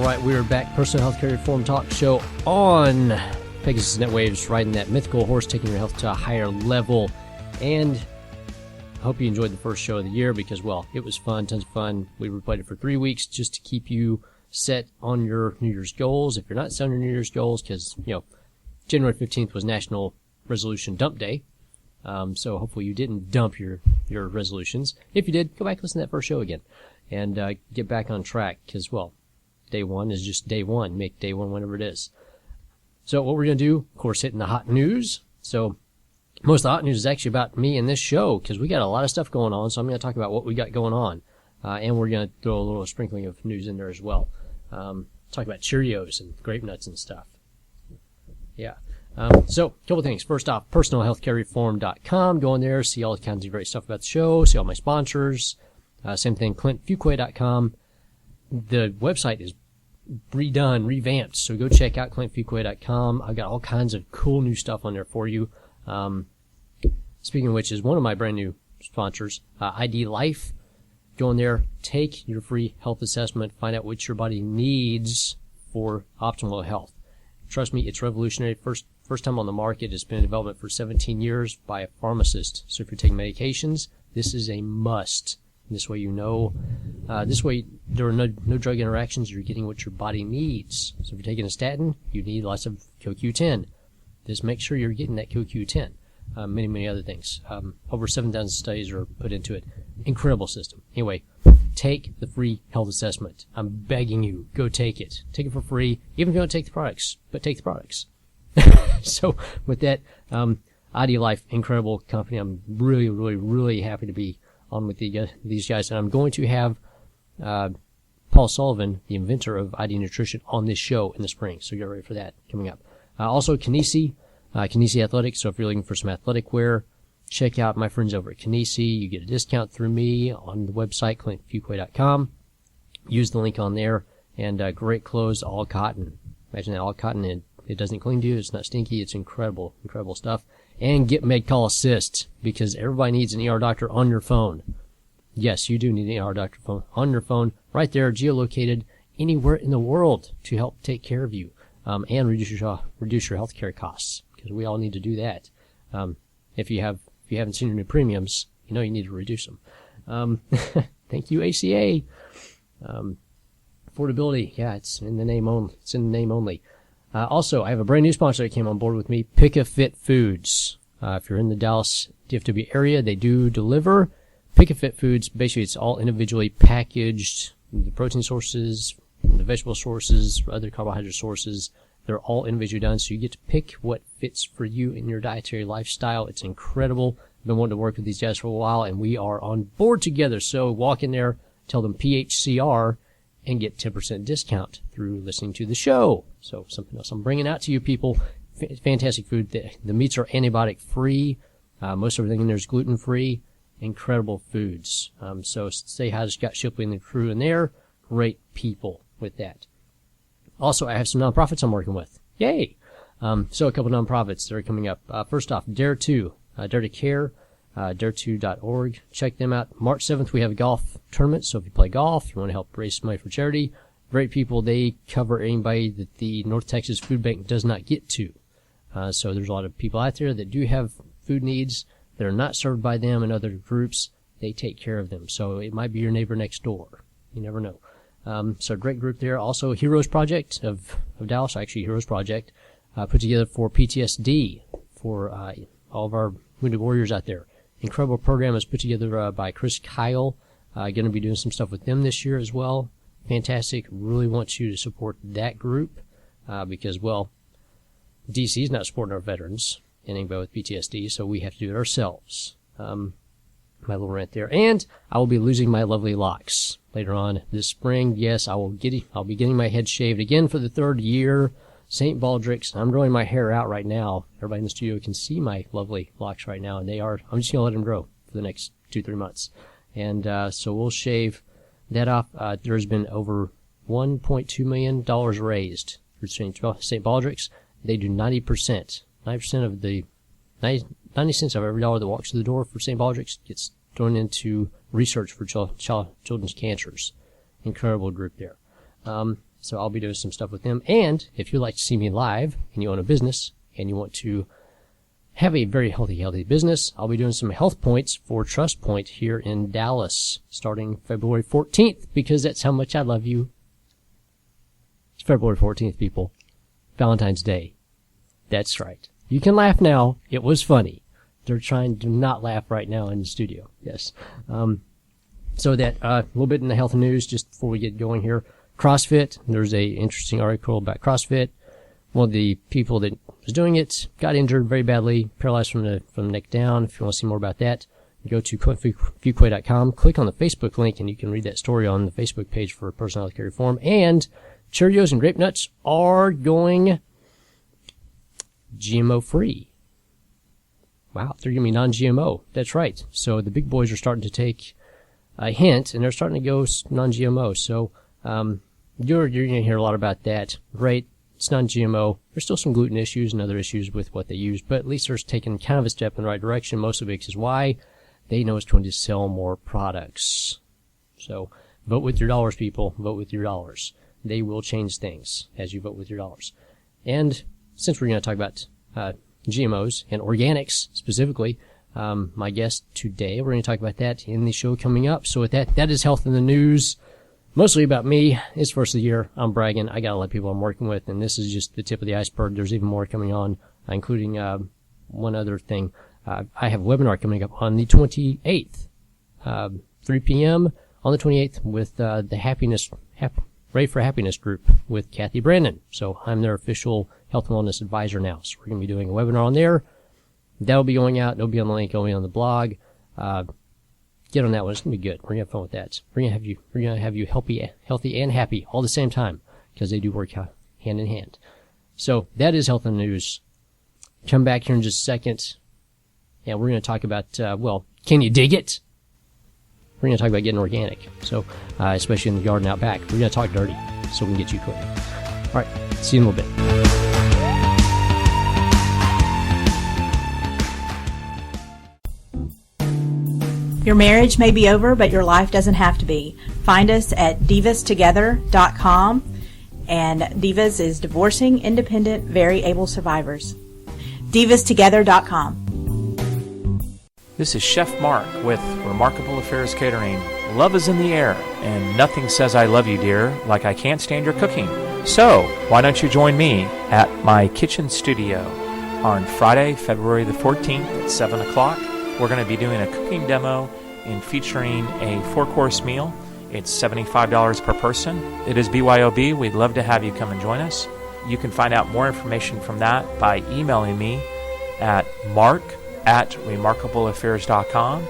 right, we are back. Personal Healthcare Reform Talk Show on Pegasus Netwaves, riding that mythical horse, taking your health to a higher level. And I hope you enjoyed the first show of the year because, well, it was fun, tons of fun. We replayed it for 3 weeks just to keep you set on your New Year's goals. If you're not set on your New Year's goals, because, January 15th was National Resolution Dump Day. So hopefully you didn't dump your resolutions. If you did, go back and listen to that first show again and get back on track because, well, day one is just day one. Make day one whenever it is. So what we're going to do, of course, hitting the hot news. So most of the hot news is actually about me and this show because we got a lot of stuff going on. So I'm going to talk about what we got going on. And we're going to throw a little sprinkling of news in there as well. Talk about Cheerios and grape nuts and stuff. Yeah. So, a couple things. First off, personalhealthcarereform.com. Go in there, see all kinds of great stuff about the show, see all my sponsors. Same thing, clintfuquay.com. The website is redone, revamped, so go check out clintfuquay.com. I've got all kinds of cool new stuff on there for you. Speaking of which, is one of my brand new sponsors, ID Life. Go in there, take your free health assessment, find out what your body needs for optimal health. Trust me, it's revolutionary. First time on the market. It's been in development for 17 years by a pharmacist. So if you're taking medications, this is a must. This way this way there are no drug interactions. You're getting what your body needs. So if you're taking a statin, you need lots of CoQ10. Just make sure you're getting that CoQ10. Many other things. Over 7,000 studies are put into it. Incredible system. Anyway, take the free health assessment. I'm begging you, go take it. Take it for free, even if you don't take the products, but take the products. So with that, ID Life, incredible company. I'm really happy to be on with these guys. And I'm going to have Paul Sullivan, the inventor of ID Nutrition, on this show in the spring. So get ready for that coming up. Also, Kinesi Athletics. So if you're looking for some athletic wear, check out my friends over at Kinesi. You get a discount through me on the website, clintfuquay.com. Use the link on there. And great clothes, all cotton. Imagine that, all cotton. And it doesn't cling to you. It's not stinky. It's incredible stuff. And get MedCall Assist, because everybody needs an ER doctor on your phone. Yes, you do need an ER doctor phone on your phone, right there, geolocated anywhere in the world to help take care of you, and reduce your healthcare costs, because we all need to do that. If you haven't seen your new premiums, you need to reduce them. Thank you, ACA. Affordability, yeah, it's in the name only. Also, I have a brand new sponsor that came on board with me, Pick-a-Fit Foods. If you're in the Dallas DFW area, they do deliver. Pick-a-Fit Foods, basically it's all individually packaged. The protein sources, the vegetable sources, other carbohydrate sources, they're all individually done, so you get to pick what fits for you in your dietary lifestyle. It's incredible. I've been wanting to work with these guys for a while, and we are on board together. So walk in there, tell them PHCR, and get 10% discount through listening to the show. So something else I'm bringing out to you people. Fantastic food. The meats are antibiotic free. Most everything in there is gluten free. Incredible foods. So say hi to Scott Shipley and the crew in there. Great people with that. Also, I have some nonprofits I'm working with. Yay! So a couple nonprofits that are coming up. First off, Dare to Care. Dare2.org. Check them out. March 7th, we have a golf tournament. So if you play golf, you want to help raise money for charity, great people. They cover anybody that the North Texas Food Bank does not get to. So there's a lot of people out there that do have food needs that are not served by them and other groups. They take care of them. So it might be your neighbor next door. You never know. So great group there. Also, Heroes Project of Dallas, actually Heroes Project, put together for PTSD for all of our wounded warriors out there. Incredible program is put together by Chris Kyle. Going to be doing some stuff with them this year as well. Fantastic. Really want you to support that group because, well, DC is not supporting our veterans and anybody with PTSD, so we have to do it ourselves. My little rant there. And I will be losing my lovely locks later on this spring. Yes, I'll be getting my head shaved again for the 3rd year. St. Baldrick's. I'm growing my hair out right now. Everybody in the studio can see my lovely locks right now, and I'm just going to let them grow for the next 2-3 months. And so we'll shave that off. There's been over $1.2 million raised for St. Baldrick's. They do 90%. 90% of the 90 cents of every dollar that walks through the door for St. Baldrick's gets thrown into research for children's cancers. Incredible group there. So I'll be doing some stuff with them. And if you'd like to see me live and you own a business and you want to have a very healthy business, I'll be doing some health points for Trust Point here in Dallas starting February 14th, because that's how much I love you. It's February 14th, people. Valentine's Day. That's right. You can laugh now. It was funny. They're trying to not laugh right now in the studio. Yes. So that, a little bit in the health news just before we get going here. CrossFit. There's a interesting article about CrossFit. One of the people that was doing it got injured very badly, paralyzed from the neck down. If you want to see more about that, go to fuquay.com, click on the Facebook link, and you can read that story on the Facebook page for Personal Healthcare Reform. And Cheerios and Grape Nuts are going GMO free. Wow, they're going to be non-GMO. That's right. So the big boys are starting to take a hint, and they're starting to go non-GMO. So you're going to hear a lot about that. Great. It's non-GMO. There's still some gluten issues and other issues with what they use, but at least they're taking kind of a step in the right direction, mostly because why? They know it's going to sell more products. So vote with your dollars, people. Vote with your dollars. They will change things as you vote with your dollars. And since we're going to talk about GMOs and organics specifically, my guest today, we're going to talk about that in the show coming up. So with that is health in the news. Mostly about me. It's first of the year. I'm bragging. I got a lot of people I'm working with, and this is just the tip of the iceberg. There's even more coming on, including one other thing. I have a webinar coming up on the 28th, 3 p.m. on the 28th with the Ready for Happiness group with Kathy Brandon. So I'm their official health and wellness advisor now. So we're going to be doing a webinar on there. That'll be going out. It'll be on the link. It'll be on the blog. Get on that one. It's going to be good. We're going to have fun with that. We're going to have you healthy and happy all at the same time, because they do work hand in hand. So that is health and news. Come back here in just a second. And we're going to talk about, can you dig it? We're going to talk about getting organic. So, especially in the yard and out back. We're going to talk dirty so we can get you clean. All right. See you in a little bit. Your marriage may be over, but your life doesn't have to be. Find us at divastogether.com, and Divas is Divorcing Independent Very Able Survivors. divastogether.com. This is Chef Mark with Remarkable Affairs Catering. Love is in the air, and nothing says I love you, dear, like I can't stand your cooking. So, why don't you join me at my kitchen studio on Friday, February the 14th at 7 o'clock. We're going to be doing a cooking demo and featuring a 4-course meal. It's $75 per person. It is BYOB. We'd love to have you come and join us. You can find out more information from that by emailing me at mark@remarkableaffairs.com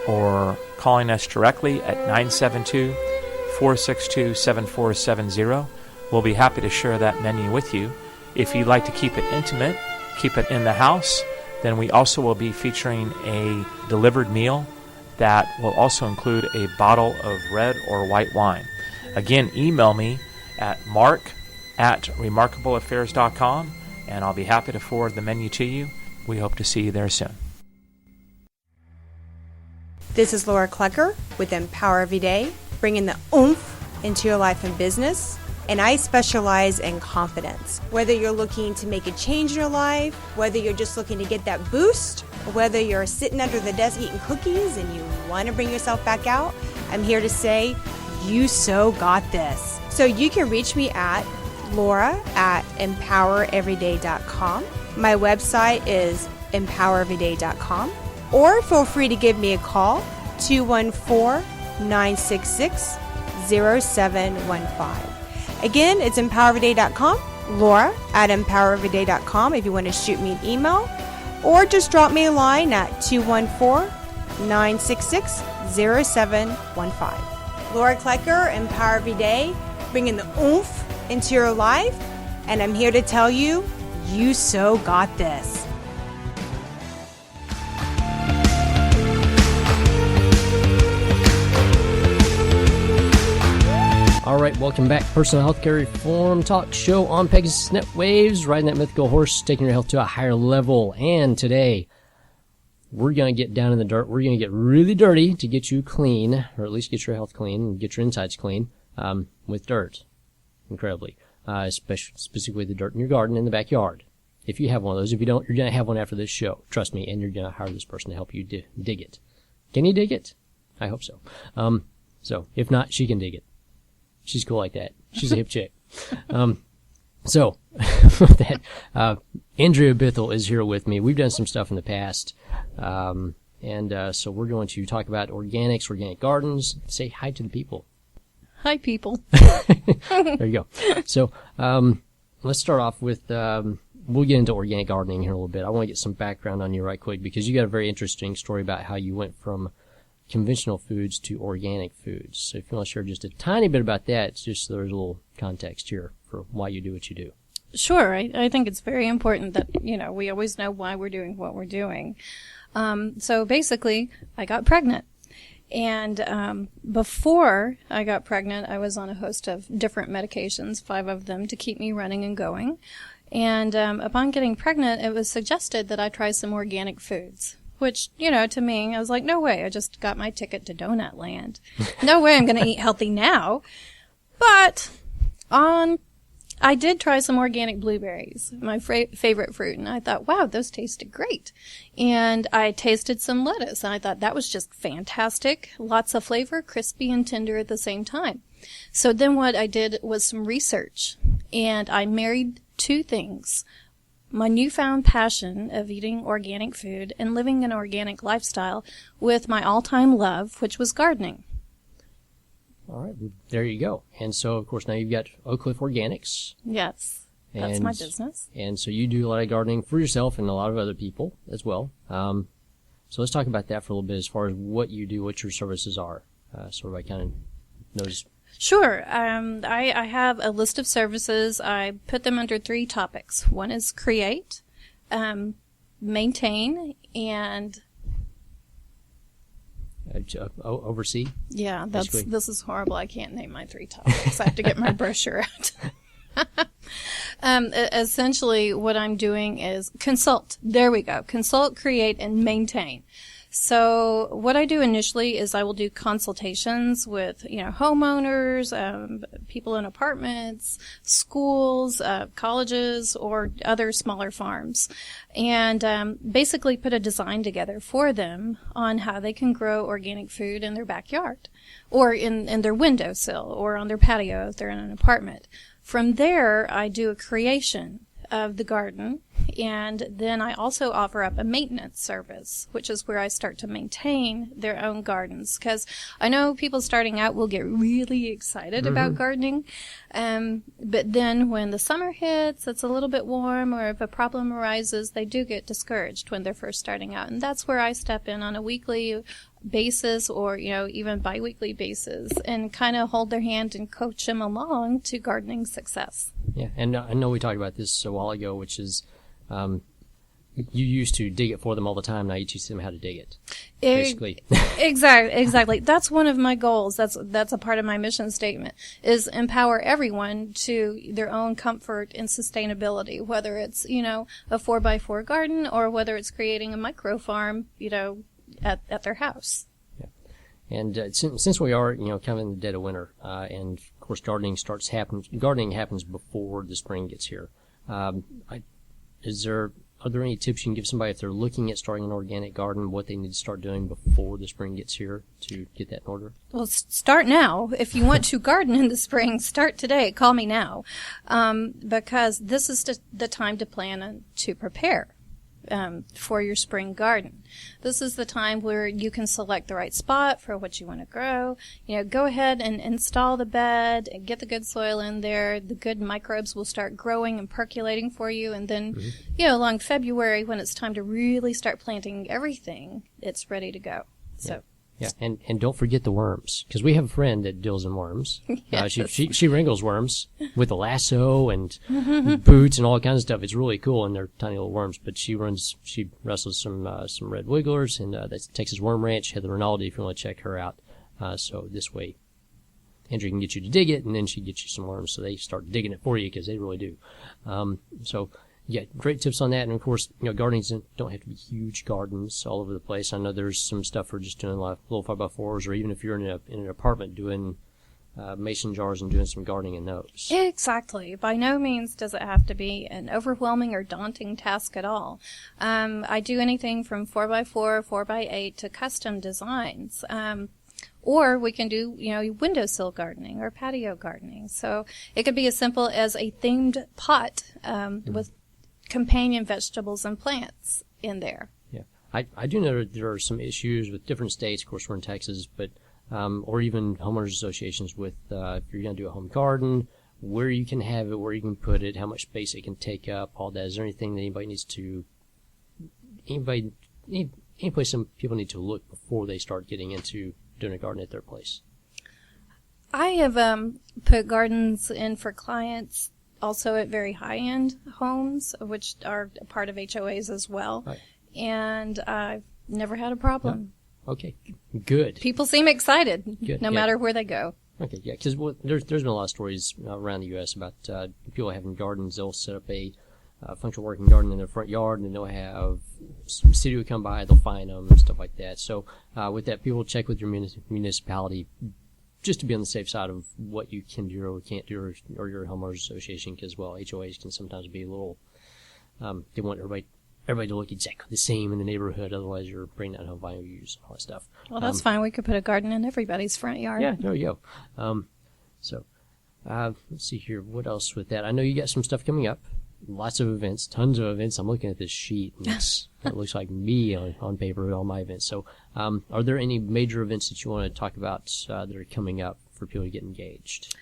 or calling us directly at 972-462-7470. We'll be happy to share that menu with you. If you'd like to keep it intimate, keep it in the house, then we also will be featuring a delivered meal that will also include a bottle of red or white wine. Again, email me at mark@remarkableaffairs.com, and I'll be happy to forward the menu to you. We hope to see you there soon. This is Laura Klecker with Empower Every Day, bringing the oomph into your life and business. And I specialize in confidence. Whether you're looking to make a change in your life, whether you're just looking to get that boost, or whether you're sitting under the desk eating cookies and you want to bring yourself back out, I'm here to say, you so got this. So you can reach me at laura@empowereveryday.com. My website is empowereveryday.com. Or feel free to give me a call, 214-966-0715. Again, it's empowereveryday.com, laura@empowereveryday.com if you want to shoot me an email, or just drop me a line at 214-966-0715. Laura Klecker, Empower Every Day, bringing the oomph into your life, and I'm here to tell you, you so got this. All right, welcome back. Personal Healthcare Reform Talk Show on Pegasus Net Waves, riding that mythical horse, taking your health to a higher level. And today, we're going to get down in the dirt. We're going to get really dirty to get you clean, or at least get your health clean and get your insides clean with dirt. incredibly, specifically the dirt in your garden in the backyard. If you have one of those, if you don't, you're going to have one after this show. Trust me, and you're going to hire this person to help you dig it. Can you dig it? I hope so. So if not, she can dig it. She's cool like that. She's a hip chick. So with that, Andrea Bithell is here with me. We've done some stuff in the past. So we're going to talk about organics, organic gardens. Say hi to the people. Hi, people. There you go. So let's start off with, we'll get into organic gardening here in a little bit. I want to get some background on you right quick because you got a very interesting story about how you went from conventional foods to organic foods. So if you want to share just a tiny bit about that, it's just so there's a little context here for why you do what you do. Sure. I think it's very important that, we always know why we're doing what we're doing. So basically, I got pregnant. And before I got pregnant, I was on a host of different medications, 5 of them, to keep me running and going. And upon getting pregnant, it was suggested that I try some organic foods, which, to me, I was like, no way. I just got my ticket to Donut Land. No way I'm going to eat healthy now. But I did try some organic blueberries, my favorite fruit, and I thought, wow, those tasted great. And I tasted some lettuce, and I thought that was just fantastic. Lots of flavor, crispy and tender at the same time. So then what I did was some research, and I married 2 things. My newfound passion of eating organic food and living an organic lifestyle with my all-time love, which was gardening. All right, there you go. And so, of course, now you've got Oak Cliff Organics. Yes, that's my business. And so you do a lot of gardening for yourself and a lot of other people as well. So let's talk about that for a little bit as far as what you do, what your services are, so everybody kind of knows. Sure. I have a list of services. I put them under 3 topics. One is create, maintain, and oversee? Yeah, this is horrible. I can't name my 3 topics. I have to get my brochure out. Essentially, what I'm doing is consult. There we go. Consult, create, and maintain. So what I do initially is I will do consultations with, homeowners, people in apartments, schools, colleges, or other smaller farms, and basically put a design together for them on how they can grow organic food in their backyard, or in their windowsill, or on their patio if they're in an apartment. From there, I do a creation of the garden, and then I also offer up a maintenance service, which is where I start to maintain their own gardens, because I know people starting out will get really excited about gardening, but then when the summer hits, it's a little bit warm, or if a problem arises, they do get discouraged when they're first starting out, and that's where I step in on a weekly basis, or even bi-weekly basis, and kind of hold their hand and coach them along to gardening success. Yeah, and I know we talked about this a while ago, which is you used to dig it for them all the time. Now you teach them how to dig it, basically. Exactly. That's one of my goals. That's a part of my mission statement, is empower everyone to their own comfort and sustainability, whether it's, a 4x4 garden, or whether it's creating a micro farm, at their house. Yeah. And since we are, kind of in the dead of winter, and of course gardening happens before the spring gets here. Are there any tips you can give somebody if they're looking at starting an organic garden, what they need to start doing before the spring gets here to get that in order? Well, start now. If you want to garden in the spring, start today. Call me now, because this is the time to plan and to prepare for your spring garden. This is the time where you can select the right spot for what you want to grow. Go ahead and install the bed and get the good soil in there. The good microbes will start growing and percolating for you. And then, along February, when it's time to really start planting everything, it's ready to go. So. Yeah, and don't forget the worms, because we have a friend that deals in worms. Yes. She wrangles worms with a lasso and boots and all kinds of stuff. It's really cool, and they're tiny little worms. But she wrestles some red wigglers, and that's Texas Worm Ranch. Heather Rinaldi, if you want to check her out. So this way, Andrea can get you to dig it, and then she gets you some worms, so they start digging it for you, because they really do. So. Yeah, great tips on that. And, of course, gardens don't have to be huge gardens all over the place. I know there's some stuff for just doing like little 5x4s, or even if you're in an apartment doing mason jars and doing some gardening in those. Exactly. By no means does it have to be an overwhelming or daunting task at all. I do anything from 4x4, 4x8 to custom designs. Or we can do, windowsill gardening or patio gardening. So it could be as simple as a themed pot with companion vegetables and plants in there. Yeah. I do know that there are some issues with different states. Of course, we're in Texas, but or even homeowners associations with if you're going to do a home garden, where you can have it, where you can put it, how much space it can take up, all that. Is there anything that any place some people need to look before they start getting into doing a garden at their place? I have put gardens in for clients also at very high-end homes, which are a part of HOAs as well. Right. And I've never had a problem. No. Okay, good. People seem excited no yeah. matter where they go. Okay, yeah, because there's been a lot of stories around the U.S. about people having gardens. They'll set up a functional working garden in their front yard, and then they'll have some city will come by, they'll fine them and stuff like that. So with that, people check with your municipality just to be on the safe side of what you can do or can't do, or your homeowners association, because, well, HOAs can sometimes be a little, they want everybody to look exactly the same in the neighborhood, otherwise you're bringing out home values and all that stuff. Well, that's fine. We could put a garden in everybody's front yard. Yeah, there you go. Let's see here. What else with that? I know you got some stuff coming up. Lots of events, tons of events. I'm looking at this sheet, and it looks like me on paper with all my events. So are there any major events that you want to talk about that are coming up for people to get engaged?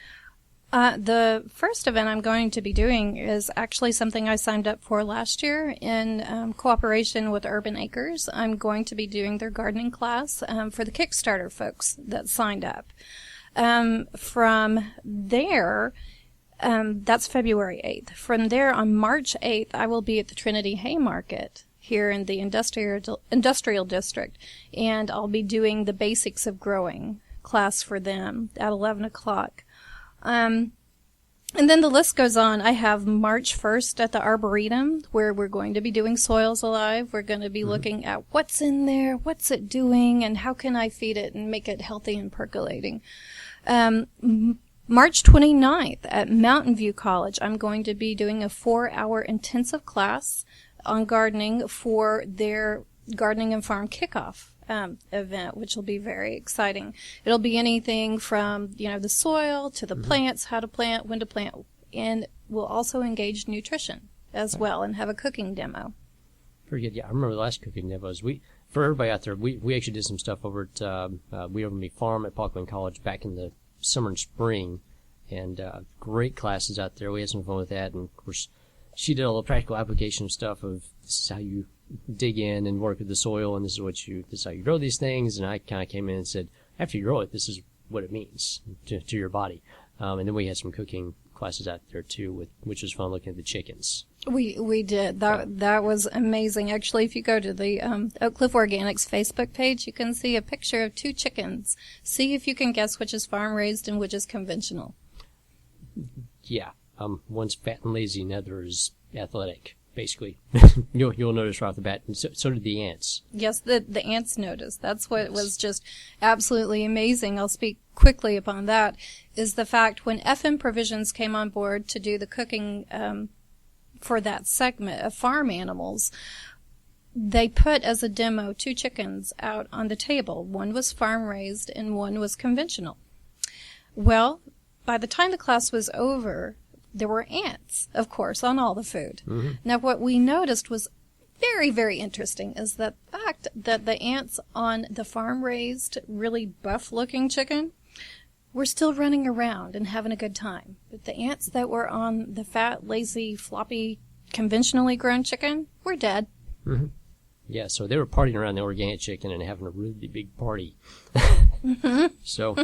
The first event I'm going to be doing is actually something I signed up for last year in cooperation with Urban Acres. I'm going to be doing their gardening class for the Kickstarter folks that signed up. From there, that's February 8th. From there, on March 8th, I will be at the Trinity Haymarket here in the industrial district, and I'll be doing the Basics of Growing class for them at 11 o'clock. And then the list goes on. I have March 1st at the Arboretum, where we're going to be doing Soils Alive. We're going to be looking at what's in there, what's it doing, and how can I feed it and make it healthy and percolating. March 29th at Mountain View College, I'm going to be doing a 4-hour intensive class on gardening for their Gardening and Farm Kickoff event, which will be very exciting. It'll be anything from, the soil to the plants, how to plant, when to plant, and we'll also engage nutrition as well and have a cooking demo. Very good. Yeah, I remember the last cooking demos. For everybody out there, we actually did some stuff over at We Over Me Farm at Parkland College back in the summer and spring, and great classes out there. We had some fun with that, and of course, she did all the practical application stuff of this is how you dig in and work with the soil, and this is how you grow these things. And I kind of came in and said, after you grow it, this is what it means to your body. And then we had some cooking classes out there too, which was fun, looking at the chickens. We did. That was amazing. Actually, if you go to the Oak Cliff Organics Facebook page, you can see a picture of 2 chickens. See if you can guess which is farm raised and which is conventional. Yeah. One's fat and lazy, and the other is athletic, basically. You'll notice right off the bat. And so did the ants. Yes, the ants noticed. That's what was just absolutely amazing. I'll speak quickly upon that, is the fact when FM Provisions came on board to do the cooking for that segment of farm animals, they put as a demo 2 chickens out on the table. One was farm raised and one was conventional. Well, by the time the class was over, there were ants, of course, on all the food. Mm-hmm. Now, what we noticed was very, very interesting is the fact that the ants on the farm-raised, really buff-looking chicken were still running around and having a good time. But the ants that were on the fat, lazy, floppy, conventionally grown chicken were dead. Mm-hmm. Yeah, so they were partying around the organic chicken and having a really big party. Mm-hmm. So,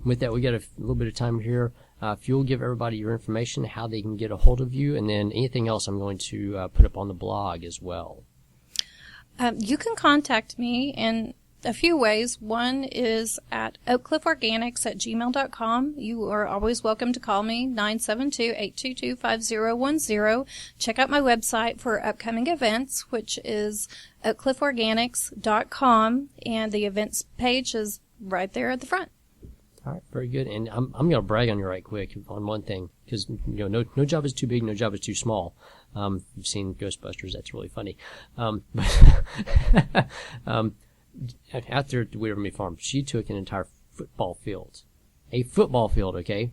with that, we got a little bit of time here. If you'll give everybody your information, how they can get a hold of you, and then anything else I'm going to put up on the blog as well. You can contact me in a few ways. One is at oakclifforganics@gmail.com. You are always welcome to call me, 972-822-5010. Check out my website for upcoming events, which is oakclifforganics.com, and the events page is right there at the front. All right, very good. And I'm going to brag on you right quick on one thing, because no job is too big, no job is too small. You've seen Ghostbusters, that's really funny. But out there at the Weaverme Farm, she took an entire football field, okay,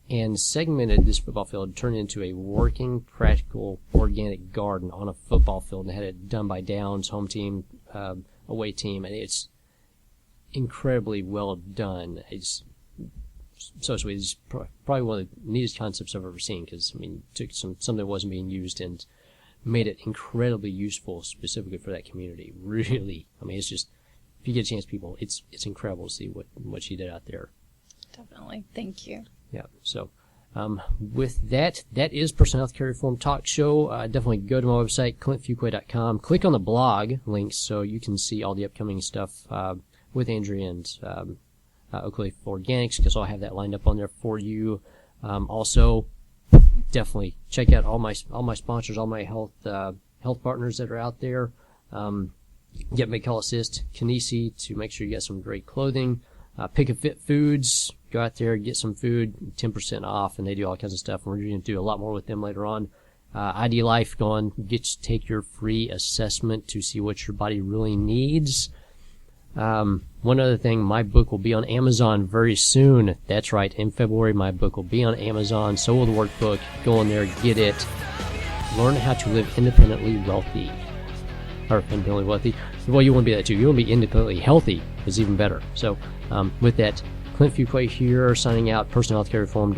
and segmented this football field, turned it into a working, practical, organic garden on a football field, and had it done by Downs, home team, away team, and it's incredibly well done. It's so sweet. It's probably one of the neatest concepts I've ever seen, because, I mean, took something that wasn't being used and made it incredibly useful specifically for that community. Really, I mean, it's just, if you get a chance, people, it's incredible to see what she did out there. Definitely. Thank you. Yeah. So, with that is Personal Health Care Reform Talk Show. Definitely go to my website, clintfuquay.com. Click on the blog links so you can see all the upcoming stuff with Andrea and Oak Leaf Organics, because I'll have that lined up on there for you. Also, definitely check out all my sponsors, all my health partners that are out there. Get Make-Call Assist, Kinesi, to make sure you get some great clothing. Pick a Fit Foods, go out there, get some food, 10% off, and they do all kinds of stuff. And we're going to do a lot more with them later on. ID Life, take your free assessment to see what your body really needs. One other thing, my book will be on Amazon very soon. That's right, in February, my book will be on Amazon. So will the workbook. Go in there, get it. Learn how to live independently wealthy. Or independently wealthy. Well, you want to be that too. You want to be independently healthy is even better. So, with that, Clint Fuquay here, signing out. Personal Health Care Reform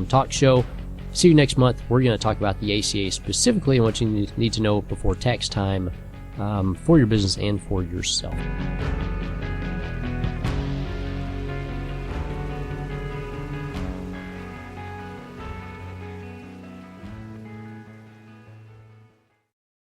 Talk Show. See you next month. We're going to talk about the ACA specifically and what you need to know before tax time, for your business and for yourself.